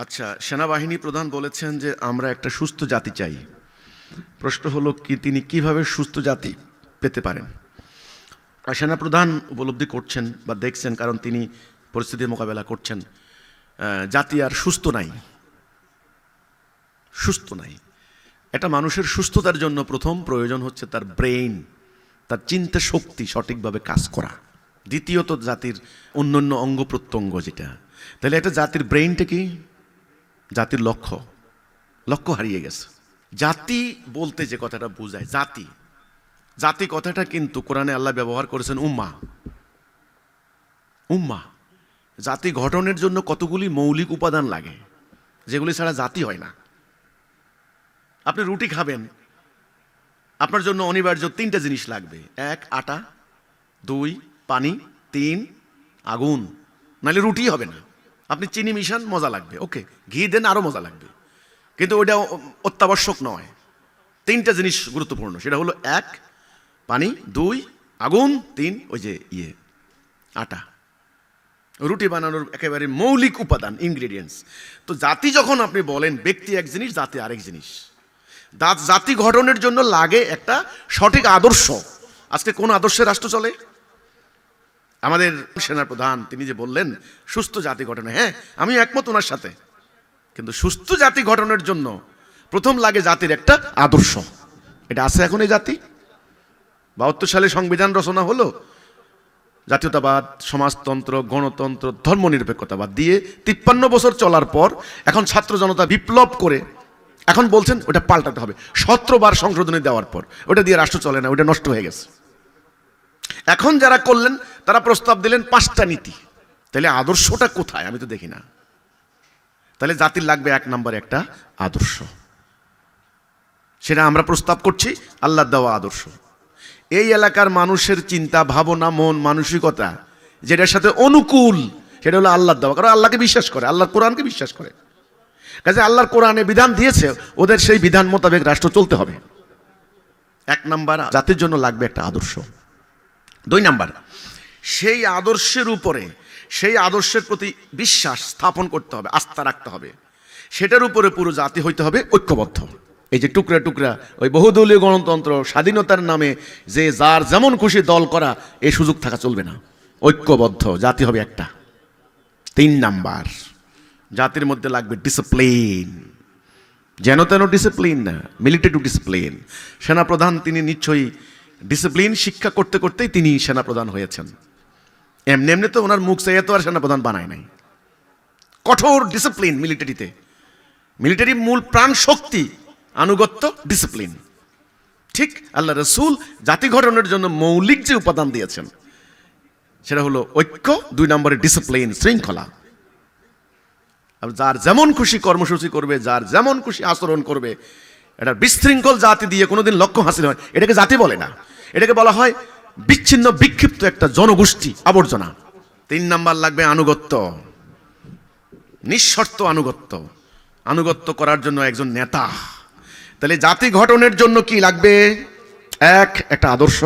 আচ্ছা, সেনাবাহিনী প্রধান বলেছেন যে আমরা একটা সুস্থ জাতি চাই। প্রশ্ন হলো কি তিনি কিভাবে সুস্থ জাতি পেতে পারেন? আর সেনাপ্রধান উপলব্ধি করছেন বা দেখছেন, কারণ তিনি পরিস্থিতির মোকাবেলা করছেন। জাতি আর সুস্থ নাই, সুস্থ নাই। একটা মানুষের সুস্থতার জন্য প্রথম প্রয়োজন হচ্ছে তার ব্রেইন, তার চিন্তা শক্তি সঠিকভাবে কাজ করা। দ্বিতীয়ত জাতির অন্যান্য অঙ্গ প্রত্যঙ্গ যেটা। তাহলে একটা জাতির ব্রেইনটা কি? জাতির লক্ষ্য হারিয়ে গেছে। জাতি বলতে যে কথাটা বোঝায়, জাতি কথাটা কিন্তু কোরআনে আল্লাহ ব্যবহার করেছেন উম্মাহ। জাতি গঠনের জন্য কতগুলি মৌলিক উপাদান লাগে, যেগুলি ছাড়া জাতি হয় না। আপনি রুটি খাবেন, আপনার জন্য অনিবার্য তিনটা জিনিস লাগবে: 1 আটা, 2 পানি, 3 আগুন, নাহলে রুটি হবে না। আপনি চিনি মিশান, মজা লাগবে, ওকে, ঘি দেন, আরো মজা লাগবে, কিন্তু ওইটা অত্যাবশ্যক নয়। তিনটা জিনিস গুরুত্বপূর্ণ, সেটা হলো 1 পানি, 2 আগুন, 3 ওই যে আটা। রুটি বানানোর একেবারে মৌলিক উপাদান, ইনগ্রেডিয়েন্টস। তো জাতি যখন আপনি বলেন, ব্যক্তি এক জিনিস, জাতি আরেক জিনিস। জাতি গঠনের জন্য লাগে একটা সঠিক আদর্শ। আজকে কোন আদর্শে রাষ্ট্র চলে? আমাদের সেনাপ্রধান তিনি যে বললেন সুস্থ জাতি গঠনে, হ্যাঁ আমি একমত ওনার সাথে, কিন্তু সুস্থ জাতি গঠনের জন্য প্রথম লাগে জাতির একটা আদর্শ। এটা আছে এখন এই জাতি? 72 সালে সংবিধান রচনা হলো, জাতীয়তাবাদ, সমাজতন্ত্র, গণতন্ত্র, ধর্মনিরপেক্ষতাবাদ দিয়ে 53 বছর চলার পর এখন ছাত্র জনতা বিপ্লব করে এখন বলছেন ওটা পাল্টাতে হবে। 17 বার সংশোধনী দেওয়ার পর ওটা দিয়ে রাষ্ট্র চলে না, ওটা নষ্ট হয়ে গেছে। এখন যারা করলেন তারা প্রস্তাব দিলেন 5টা নীতি। তাহলে আদর্শটা কোথায়? আমি তো দেখি না। তাহলে জাতির লাগবে 1 নম্বরে একটা আদর্শ। সেটা আমরা প্রস্তাব করছি, আল্লাহর দেওয়া আদর্শ। এই এলাকার মানুষের চিন্তা ভাবনা, মন মানসিকতা যেটার সাথে অনুকূল, সেটা হলো আল্লাহর দেওয়া। কারণ আল্লাহকে বিশ্বাস করে, আল্লাহর কোরআনকে বিশ্বাস করে, কাজে আল্লাহর কোরআনে বিধান দিয়েছে, ওদের সেই বিধান মোতাবেক রাষ্ট্র চলতে হবে। 1 নাম্বার, জাতির জন্য লাগবে একটা আদর্শ। 2 নাম্বার, সেই আদর্শের উপরে, সেই আদর্শের প্রতি বিশ্বাস স্থাপন করতে হবে, আস্থা রাখতে হবে। সেটার উপরে পুরো জাতি হইতে হবে ঐক্যবদ্ধ। এই যে টুকরা টুকরা ওই বহুদলীয় গণতন্ত্র, স্বাধীনতার নামে যে যার যেমন খুশি দল করা, এই সুযোগ থাকা চলবে না। ঐক্যবদ্ধ জাতি হবে একটা। 3 নাম্বার, জাতির মধ্যে লাগবে ডিসিপ্লিন। যেন তেন ডিসিপ্লিন না, মিলিটারি ডিসিপ্লিন। সেনাপ্রধান তিনি নিশ্চয়ই ডিসিপ্লিন শিক্ষা করতে করতেই তিনি সেনাপ্রধান হয়েছেন। এমনি এমনি তো ওনার মুখ চাইয়ে তো আর সেনাপ্রধান বানায় নাই। কঠোর ডিসিপ্লিন মিলিটারিতে। মিলিটারি মূল প্রাণ শক্তি আনুগত্য, ডিসিপ্লিন। ঠিক আল্লাহ রসুল জাতি গঠনের জন্য মৌলিক যে উপাদান দিয়েছেন সেটা হলো ঐক্য, 2 নম্বরে ডিসিপ্লিন, শৃঙ্খলা। যার যেমন খুশি কর্মসূচি করবে, যার যেমন খুশি আচরণ করবে, এটা বিশৃঙ্খল জাতি দিয়ে কোনোদিন লক্ষ্য হাসিল হয়, এটাকে জাতি বলে না। এটাকে বলা হয় বিচ্ছিন্ন বিক্ষিপ্ত একটা জনগোষ্ঠী, আবর্জনা। 3 নাম্বার লাগবে আনুগত্য, নিঃশর্ত আনুগত্য করার জন্য একজন নেতা। তাহলে জাতি গঠনের জন্য কি লাগবে? 1 একটা আদর্শ,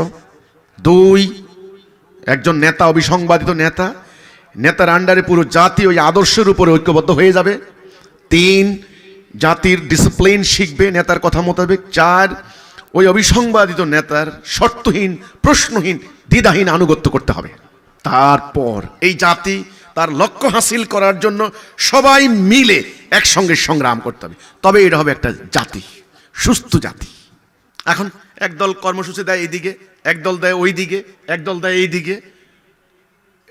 2 একজন নেতা, অবিসংবাদিত নেতার আন্ডারে পুরো জাতি ওই আদর্শের উপরে ঐক্যবদ্ধ হয়ে যাবে। 3 জাতির ডিসিপ্লিন শিখবে নেতার কথা মোতাবেক। 4 ওই অবিসংবাদিত নেতার শর্তহীন, প্রশ্নহীন, দ্বিধাহীন আনুগত্য করতে হবে। তারপর এই জাতি তার লক্ষ্য হাসিল করার জন্য সবাই মিলে একসঙ্গে সংগ্রাম করতে হবে, তবে এটা হবে একটা জাতি, সুস্থ জাতি। এখন একদল কর্মসূচি দেয় এইদিকে, একদল দেয় ওই দিকে, একদল দেয় এই দিকে।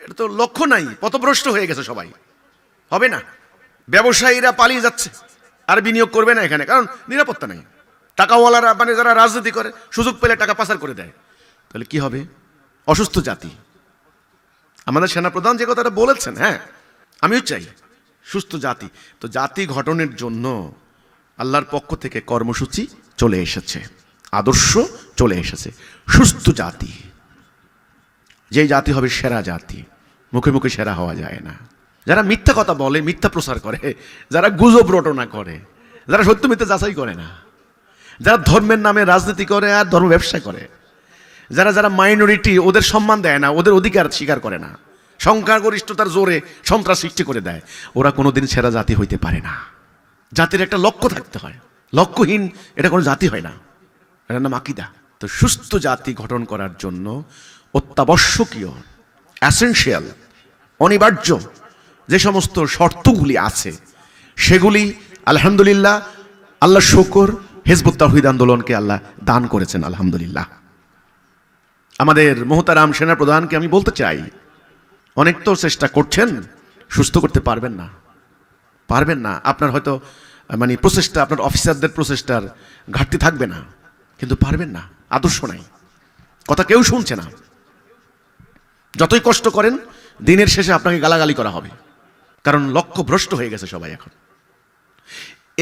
এটা তো লক্ষ্য নাই, পথভ্রষ্ট হয়ে গেছে সবাই। হবে না। ব্যবসায়ীরা পালিয়ে যাচ্ছে, আর বিনিয়োগ করবে না এখানে, কারণ নিরাপত্তা নেই। টাকাওয়ালারা, মানে যারা রাজনীতি করে, সুযোগ পেলে টাকা পাচার করে দেয়। তাহলে কি হবে? অসুস্থ জাতি। আমাদের সেনাপ্রধান যে কথাটা বলেছেন, হ্যাঁ আমিও চাই সুস্থ জাতি। তো জাতি গঠনের জন্য আল্লাহর পক্ষ থেকে কর্মসূচি চলে এসেছে, আদর্শ চলে এসেছে। সুস্থ জাতি, যেই জাতি হবে সেরা জাতি। মুখে মুখে সেরা হওয়া যায় না। যারা মিথ্যা কথা বলে, মিথ্যা প্রচার করে, যারা গুজব রটনা করে, যারা সত্য মিথ্যা যাচাই করে না, যারা ধর্মের নামে রাজনীতি করে আর ধর্ম ব্যবসা করে, যারা মাইনরিটি, ওদের সম্মান দেয় না, ওদের অধিকার স্বীকার করে না, সংখ্যাগরিষ্ঠতার জোরে সন্ত্রাস সৃষ্টি করে দেয়, ওরা কোনোদিন সেরা জাতি হইতে পারে না। জাতির একটা লক্ষ্য থাকতে হয়, লক্ষ্যহীন এটা কোনো জাতি হয় না, এটার নাম আকীদা। তো সুস্থ জাতি গঠন করার জন্য অত্যাবশ্যকীয়, অ্যাসেনশিয়াল, অনিবার্য যে সমস্ত শর্তগুলি আছে সেগুলি আলহামদুলিল্লাহ, আল্লাহ শুকর, হিজবুত তাওহীদ আন্দোলনকে আল্লাহ দান করেছেন আলহামদুলিল্লাহ। আমাদের মোহতারাম সেনা প্রধানকে আমি বলতে চাই, অনেক তো চেষ্টা করছেন, সুস্থ করতে পারবেন না, পারবেন না। আপনার হয়তো মানে প্রচেষ্টা, আপনার অফিসারদের প্রচেষ্টার ঘাটতি থাকবে না, কিন্তু পারবেন না। আদর্শ নাই, কথা কেউ শুনছে না। যতই কষ্ট করেন দিনের শেষে আপনাকে গালাগালি করা হবে, কারণ লক্ষ্য ভ্রষ্ট হয়ে গেছে সবাই এখন।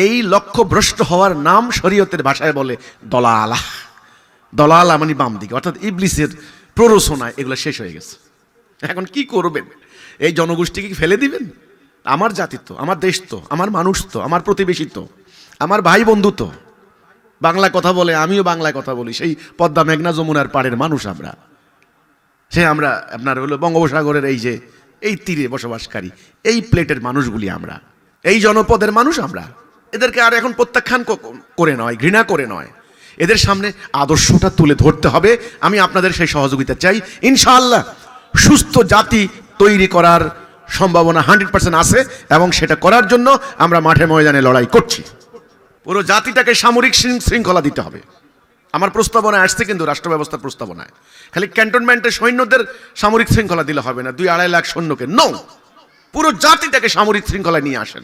এই লক্ষ্য ভ্রষ্ট হওয়ার নাম শরীয়তের ভাষায় বলে দলালা। দলালা মানে বাম দিকে, অর্থাৎ ইবলিসের প্ররোচনা, এগুলো শেষ হয়ে গেছে। এখন কি করবেন? এই জনগোষ্ঠীকে ফেলে দিবেন? আমার জাতি তো, আমার দেশ তো, আমার মানুষ তো, আমার প্রতিবেশী তো, আমার ভাই বন্ধু তো, বাংলা কথা বলে, আমিও বাংলায় কথা বলি, সেই পদ্মা মেঘনা যমুনার পাড়ের মানুষ আমরা। সে আমরা আপনার হলো বঙ্গোপসাগরের এই তীরে বসবাসকারী এই প্লেটের মানুষগুলি আমরা, এই জনপদের মানুষ আমরা। এদেরকে আর এখন প্রত্যাখ্যান করে নয়, ঘৃণা করে নয়, এদের সামনে আদর্শটা তুলে ধরতে হবে। আমি আপনাদের সেই সহযোগিতা চাই। ইনশাআল্লাহ সুস্থ জাতি তৈরি করার সম্ভাবনা 100% আছে, এবং সেটা করার জন্য আমরা মাঠে ময়দানে লড়াই করছি। পুরো জাতিটাকে সামরিক শৃঙ্খলা দিতে হবে। আমার প্রস্তাবনায় আসছে কিন্তু রাষ্ট্র ব্যবস্থার প্রস্তাবনায় খালি ক্যান্টনমেন্টের সৈন্যদের সামরিক শৃঙ্খলা দিলে হবে না, 2-2.5 লাখ সৈন্যকে। নো, পুরো জাতিটাকে সামরিক শৃঙ্খলা নিয়ে আসেন।